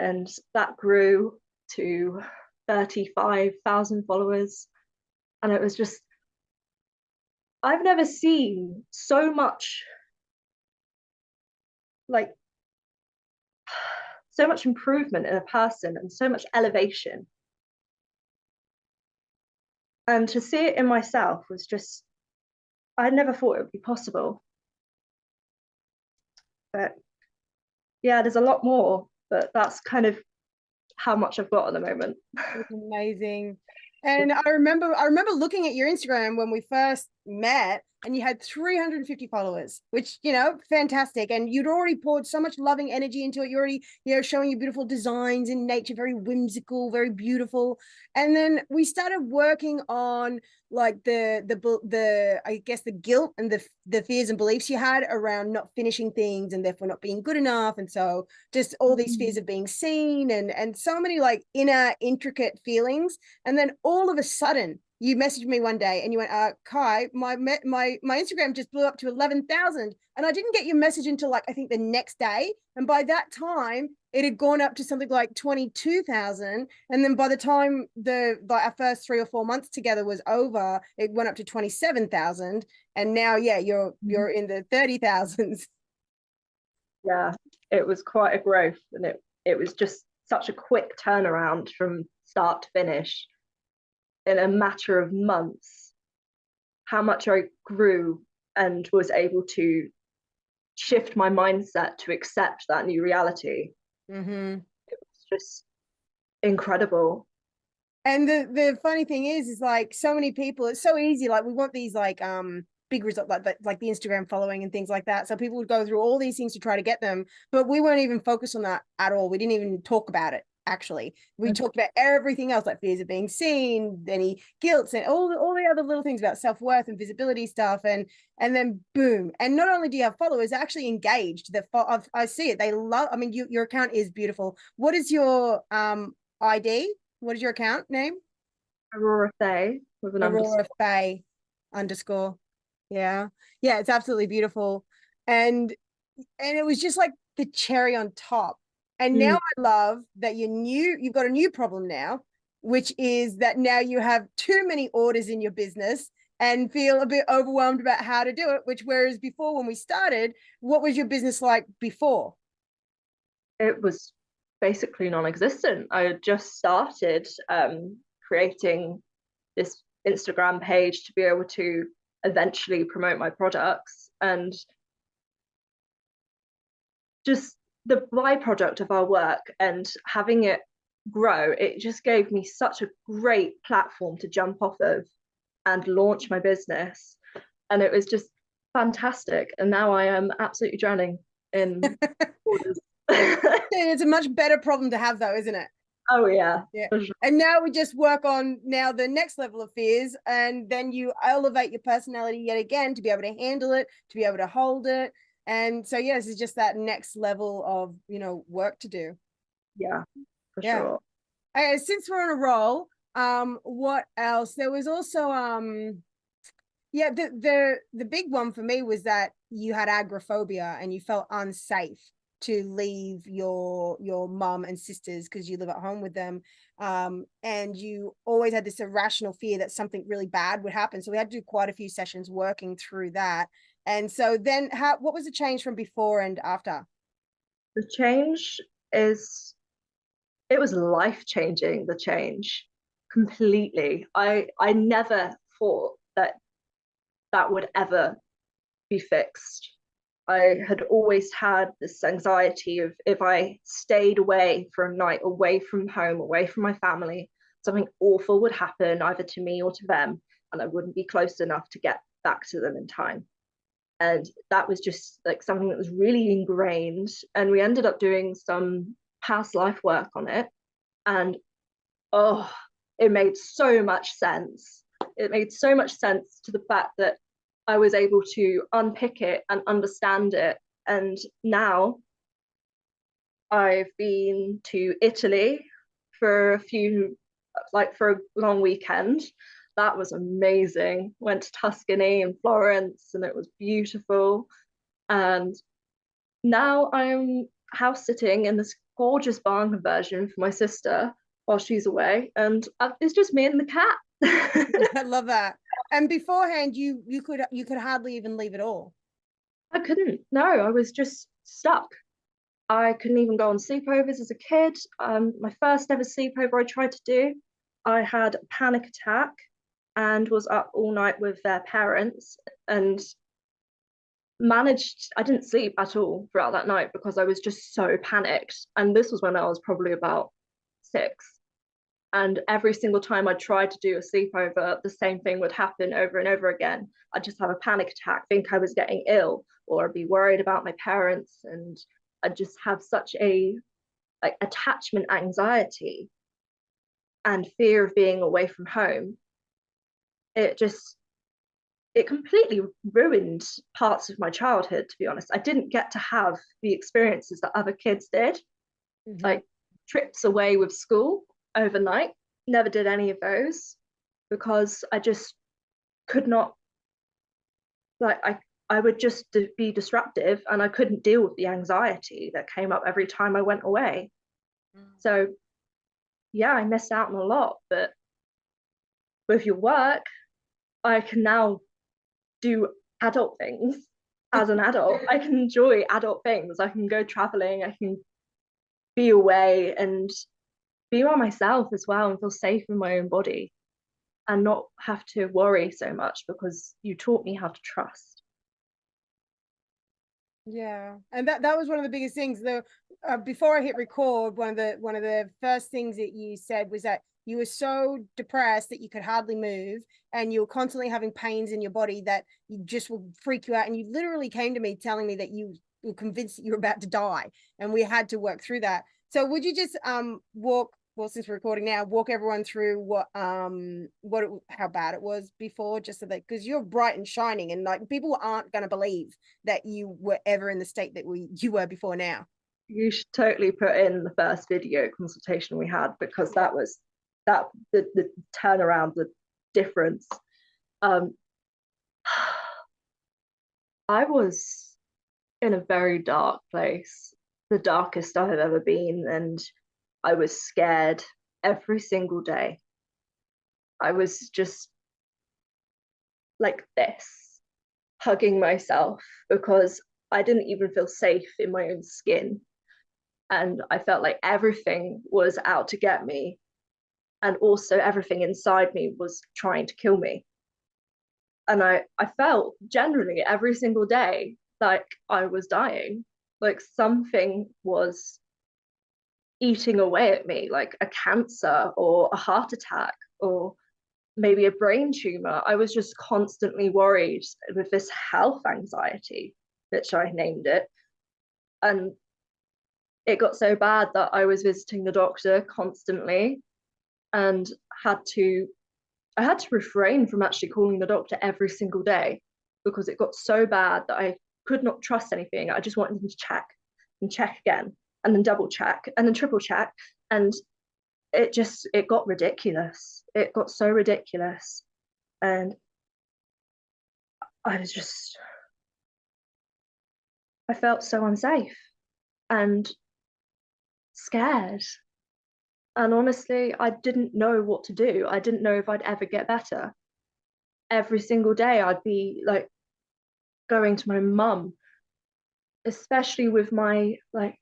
and that grew to 35,000 followers. And it was just, I've never seen so much, like, so much improvement in a person and so much elevation. And to see it in myself was just, I never thought it would be possible. But yeah, there's a lot more, but that's kind of how much I've got at the moment. It's amazing. And I remember looking at your Instagram when we first met, and you had 350 followers, which, you know, fantastic. And you'd already poured so much loving energy into it. You're already, you know, showing you beautiful designs in nature, very whimsical, very beautiful. And then we started working on like the I guess the guilt and the fears and beliefs you had around not finishing things and therefore not being good enough. And so just all these fears of being seen and so many like inner intricate feelings. And then all of a sudden you messaged me one day and you went, Kai, my Instagram just blew up to 11,000. And I didn't get your message until like, I think the next day. And by that time, it had gone up to something like 22,000. And then by the time our first 3 or 4 months together was over, it went up to 27,000. And now, yeah, you're in the 30,000s. Yeah, it was quite a growth, and it was just such a quick turnaround from start to finish. In a matter of months, how much I grew and was able to shift my mindset to accept that new reality. Mm-hmm. It was just incredible. And the funny thing is like so many people, it's so easy. Like we want these like big results, like the Instagram following and things like that. So people would go through all these things to try to get them, but we weren't even focused on that at all. We didn't even talk about it. Actually, we talked about everything else, like fears of being seen, any guilt, and all the other little things about self-worth and visibility stuff, and then boom. And not only do you have followers actually engaged, I see it, they love. I mean, your account is beautiful. What is your ID? What is your account name? Aurora Faye with an Aurora underscore. Faye _. Yeah, it's absolutely beautiful, and it was just like the cherry on top. And now I love that you've got a new problem now, which is that now you have too many orders in your business and feel a bit overwhelmed about how to do it, which whereas before when we started, what was your business like before? It was basically non-existent. I had just started creating this Instagram page to be able to eventually promote my products, and just the byproduct of our work and having it grow, it just gave me such a great platform to jump off of and launch my business. And it was just fantastic. And now I am absolutely drowning in orders. It's a much better problem to have though, isn't it? Oh yeah. Yeah. For sure. And now we just work on now the next level of fears, and then you elevate your personality yet again to be able to handle it, to be able to hold it. And so yes, it's just that next level of, you know, work to do. Yeah, for Yeah. sure. Okay, since we're on a roll, what else? There was also yeah, the big one for me was that you had agoraphobia and you felt unsafe to leave your mum and sisters because you live at home with them, and you always had this irrational fear that something really bad would happen. So we had to do quite a few sessions working through that. And so then what was the change from before and after? The change is, it was life-changing, the change completely. I never thought that that would ever be fixed. I had always had this anxiety of if I stayed away for a night, away from home, away from my family, something awful would happen either to me or to them, and I wouldn't be close enough to get back to them in time. And that was just like something that was really ingrained. And we ended up doing some past life work on it. And oh, it made so much sense. It made so much sense to the fact that I was able to unpick it and understand it. And now I've been to Italy for for a long weekend. That was amazing. Went to Tuscany and Florence, and it was beautiful. And now I'm house sitting in this gorgeous barn conversion for my sister while she's away, and it's just me and the cat. I love that. And beforehand, you could hardly even leave at all. I couldn't. No, I was just stuck. I couldn't even go on sleepovers as a kid. My first ever sleepover I tried to do, I had a panic attack and was up all night with their parents and managed. I didn't sleep at all throughout that night because I was just so panicked. And this was when I was probably about 6. And every single time I tried to do a sleepover, the same thing would happen over and over again. I'd just have a panic attack, think I was getting ill, or I'd be worried about my parents, and I'd just have such a like attachment anxiety and fear of being away from home. It completely ruined parts of my childhood, to be honest. I didn't get to have the experiences that other kids did, like trips away with school overnight. Never did any of those because I just could not, like, I would just be disruptive and I couldn't deal with the anxiety that came up every time I went away. So yeah, I missed out on a lot, but with your work, I can now do adult things as an adult. I can enjoy adult things. I can go traveling, I can be away and be by myself as well and feel safe in my own body and not have to worry so much because you taught me how to trust. Yeah, and that was one of the biggest things. Though before I hit record, one of the first things that you said was that you were so depressed that you could hardly move, and you were constantly having pains in your body that you just will freak you out. And you literally came to me telling me that you were convinced that you were about to die, and we had to work through that. So would you just walk? Well, since we're recording now, walk everyone through how bad it was before, just so that, because you're bright and shining, and like people aren't going to believe that you were ever in the state that you were before now. You should totally put in the first video consultation we had because that was the turnaround, the difference. I was in a very dark place, the darkest I have ever been, and I was scared every single day. I was just like this, hugging myself because I didn't even feel safe in my own skin. And I felt like everything was out to get me. And also everything inside me was trying to kill me. And I felt generally every single day like I was dying, like something was eating away at me, like a cancer or a heart attack or maybe a brain tumor. I was just constantly worried with this health anxiety, which I named it. And it got so bad that I was visiting the doctor constantly and I had to refrain from actually calling the doctor every single day because it got so bad that I could not trust anything. I just wanted them to check and check again and then double check and then triple check. And it got ridiculous. It got so ridiculous. And I felt so unsafe and scared. And honestly, I didn't know what to do. I didn't know if I'd ever get better. Every single day, I'd be like going to my mum, especially with my like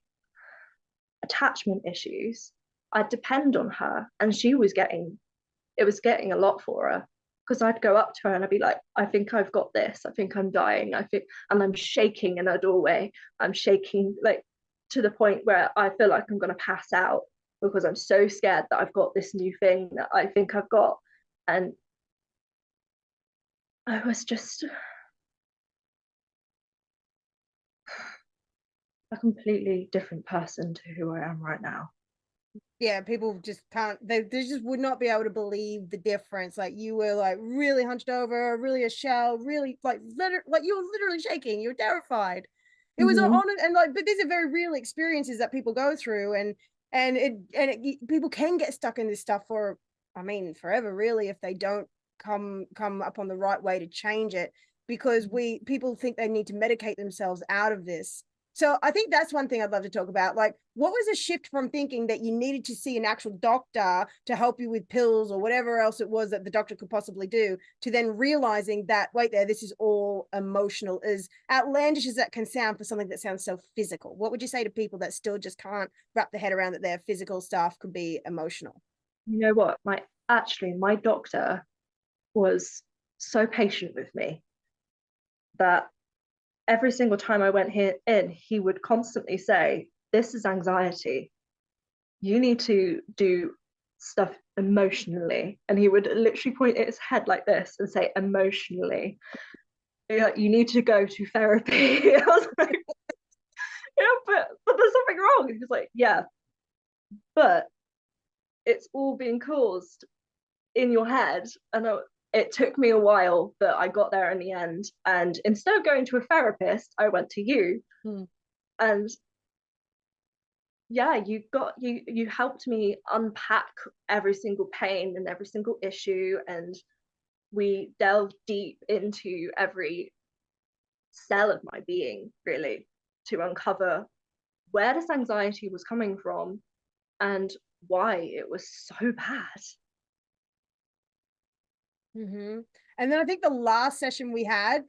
attachment issues. I'd depend on her, and it was getting a lot for her because I'd go up to her and I'd be like, I think I've got this. I think I'm dying. And I'm shaking in her doorway. I'm shaking like to the point where I feel like I'm going to pass out because I'm so scared that I've got this new thing that I think I've got. And I was just a completely different person to who I am right now. Yeah, people just can't, they just would not be able to believe the difference. Like you were like really hunched over, really a shell, really like you were literally shaking, you were terrified. It was on it, and like, but these are very real experiences that people go through, people can get stuck in this stuff for, I mean, forever really, if they don't come up on the right way to change it, because people think they need to medicate themselves out of this. So I think that's one thing I'd love to talk about. Like, what was a shift from thinking that you needed to see an actual doctor to help you with pills or whatever else it was that the doctor could possibly do, to then realizing that, wait there, this is all emotional, as outlandish as that can sound for something that sounds so physical? What would you say to people that still just can't wrap their head around that their physical stuff could be emotional? You know what? My doctor was so patient with me that every single time I went here in, he would constantly say, "This is anxiety. You need to do stuff emotionally." And he would literally point at his head like this and say, "Emotionally. Like, you need to go to therapy." I was like, "Yeah, but there's something wrong." And he was like, "Yeah, but it's all being caused in your head." And it took me a while, but I got there in the end. And instead of going to a therapist, I went to you. And yeah, you helped me unpack every single pain and every single issue, and we delved deep into every cell of my being, really, to uncover where this anxiety was coming from and why it was so bad. Mm-hmm. And then I think the last session we had,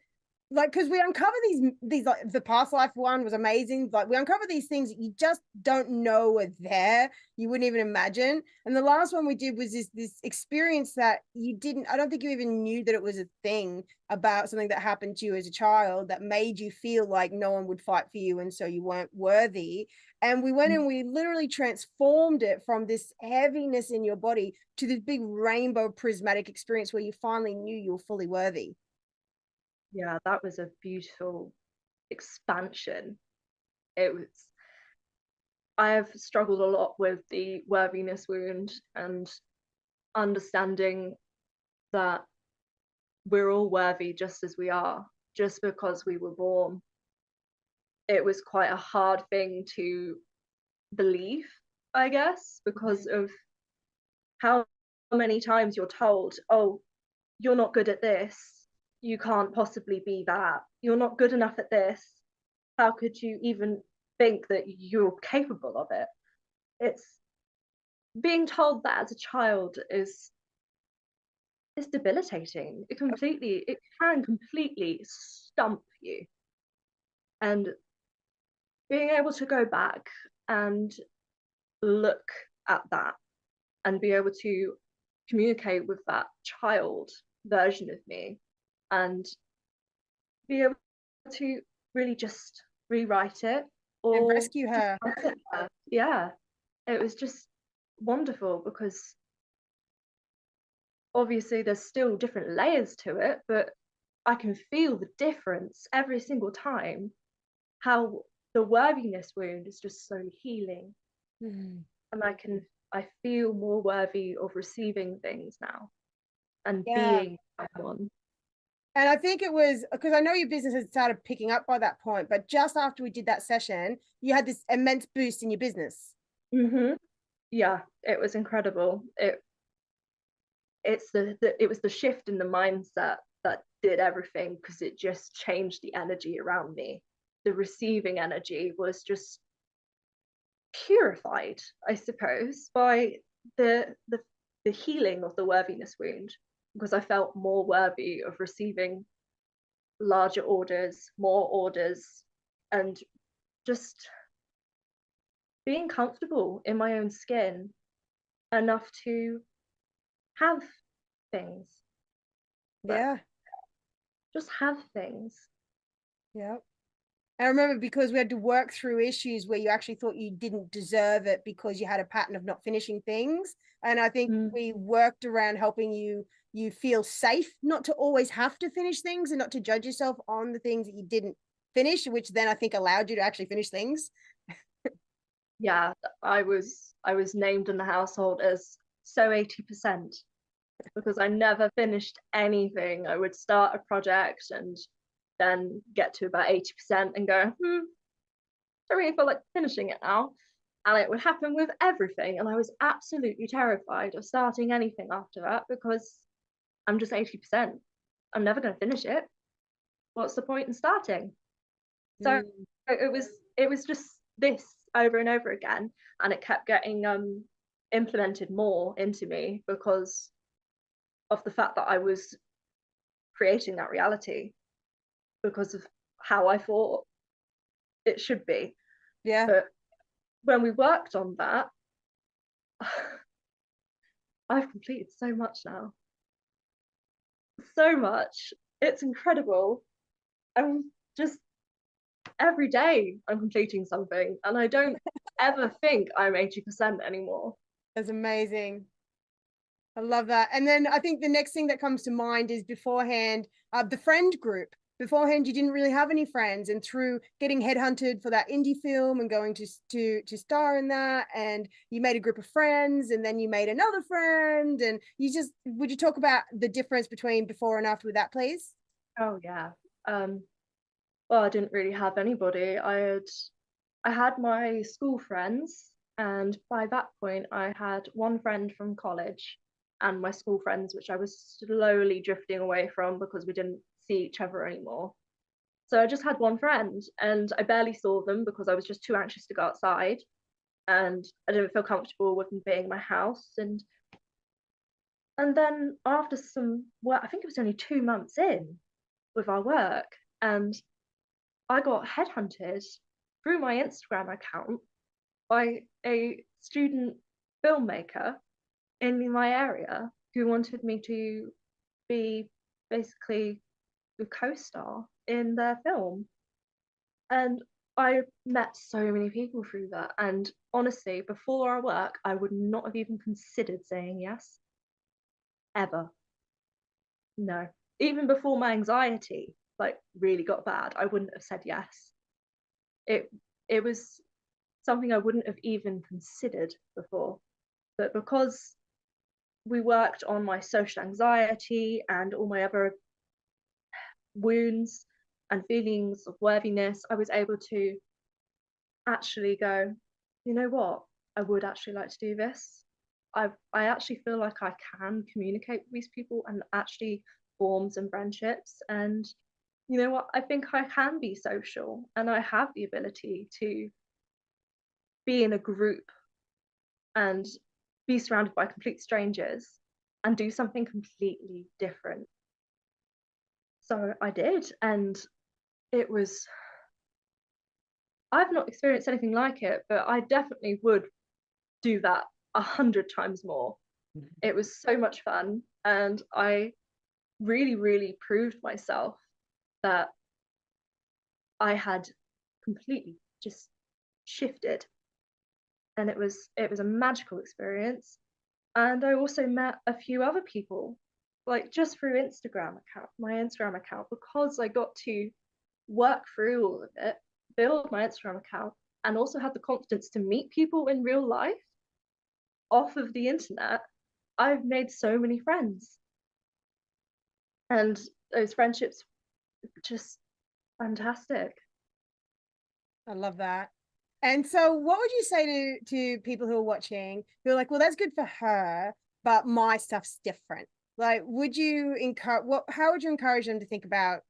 like, because we uncover these like the past life one was amazing. Like, we uncover these things that you just don't know are there, you wouldn't even imagine. And the last one we did was this experience that you didn't, I don't think you even knew that it was a thing, about something that happened to you as a child that made you feel like no one would fight for you and so you weren't worthy. And we went and we literally transformed it from this heaviness in your body to this big rainbow prismatic experience where you finally knew you were fully worthy. Yeah, that was a beautiful expansion. It was, I have struggled a lot with the worthiness wound and understanding that we're all worthy just as we are, just because we were born. It was quite a hard thing to believe, I guess, because of how many times you're told, "Oh, you're not good at this. You can't possibly be that. You're not good enough at this. How could you even think that you're capable of it?" It's being told that as a child is debilitating. It can completely stump you. And being able to go back and look at that and be able to communicate with that child version of me and be able to really just rewrite it And or rescue just her. yeah, it was just wonderful because obviously there's still different layers to it, but I can feel the difference every single time, how the worthiness wound is just slowly healing. Mm. And I feel more worthy of receiving things now and Yeah. being someone. And I think it was because I know your business had started picking up by that point, but just after we did that session, you had this immense boost in your business. Mm-hmm. Yeah, it was incredible. It was the shift in the mindset that did everything, because it just changed the energy around me. The receiving energy was just purified, I suppose, by the healing of the worthiness wound, because I felt more worthy of receiving larger orders, more orders, and just being comfortable in my own skin enough to have things, but Yeah. just have things. Yeah. I remember because we had to work through issues where you actually thought you didn't deserve it because you had a pattern of not finishing things. And I think we worked around helping you feel safe, not to always have to finish things and not to judge yourself on the things that you didn't finish, which then I think allowed you to actually finish things. Yeah, I was named in the household as so 80%, because I never finished anything. I would start a project and then get to about 80% and go, don't really feel like finishing it now. And it would happen with everything. And I was absolutely terrified of starting anything after that, because I'm just 80%. I'm never going to finish it. What's the point in starting? So Mm. it was it was just this over and over again, and it kept getting implemented more into me because of the fact that I was creating that reality because of how I thought it should be. Yeah. But when we worked on that, I've completed so much now. So much. It's incredible. I'm just every day I'm completing something, and I don't ever think I'm 80% anymore. That's amazing. I love that. And then I think the next thing that comes to mind is beforehand, the friend group. Beforehand, you didn't really have any friends, and through getting headhunted for that indie film and going to star in that, and you made a group of friends, and then you made another friend, and you just would you talk about the difference between before and after with that, please? Oh yeah. Well, I didn't really have anybody. I had my school friends, and by that point, I had one friend from college and my school friends, which I was slowly drifting away from because we didn't see each other anymore. So I just had one friend, and I barely saw them because I was just too anxious to go outside, and I didn't feel comfortable with them being in my house. And then after some work, I think it was only 2 months in with our work, and I got headhunted through my Instagram account by a student filmmaker in my area who wanted me to be basically the co-star in their film. And I met so many people through that. And honestly, before our work, I would not have even considered saying yes, ever. No. Even before my anxiety like really got bad, I wouldn't have said yes. It it was something I wouldn't have even considered before. But because we worked on my social anxiety and all my other wounds and feelings of worthiness, I was able to actually go, you know what? I would actually like to do this. I actually feel like I can communicate with these people and actually form some friendships. And you know what? I think I can be social, and I have the ability to be in a group and be surrounded by complete strangers and do something completely different. So I did, and it was, I've not experienced anything like it, but I definitely would do that 100 times more. It was so much fun, and I really, really proved myself that I had completely just shifted, and it was a magical experience. And I also met a few other people, like just through my Instagram account, because I got to work through all of it, build my Instagram account, and also had the confidence to meet people in real life off of the internet. I've made so many friends, and those friendships were just fantastic. I love that. And so what would you say to people who are watching who are like, well, that's good for her, but my stuff's different? Like, would you encourage how would you encourage them to think about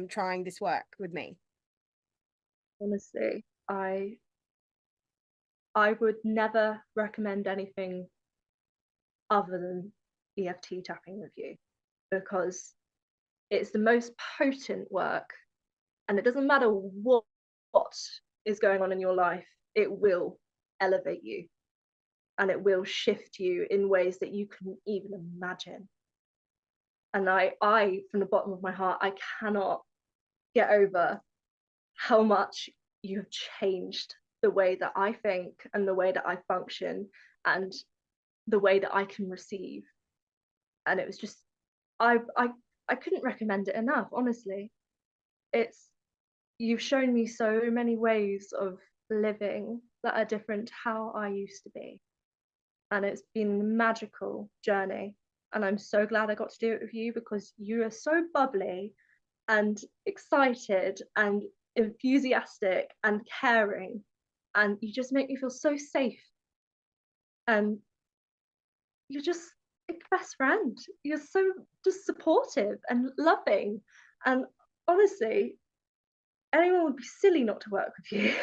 trying this work with me? Honestly, I would never recommend anything other than EFT tapping with you, because it's the most potent work, and it doesn't matter what is going on in your life, it will elevate you, and it will shift you in ways that you couldn't even imagine. And I from the bottom of my heart, I cannot get over how much you have changed the way that I think and the way that I function and the way that I can receive. And it was just, I couldn't recommend it enough, honestly. It's, you've shown me so many ways of living that are different to how I used to be. And it's been a magical journey. And I'm so glad I got to do it with you, because you are so bubbly and excited and enthusiastic and caring. And you just make me feel so safe. And you're just a best friend. You're so just supportive and loving. And honestly, anyone would be silly not to work with you.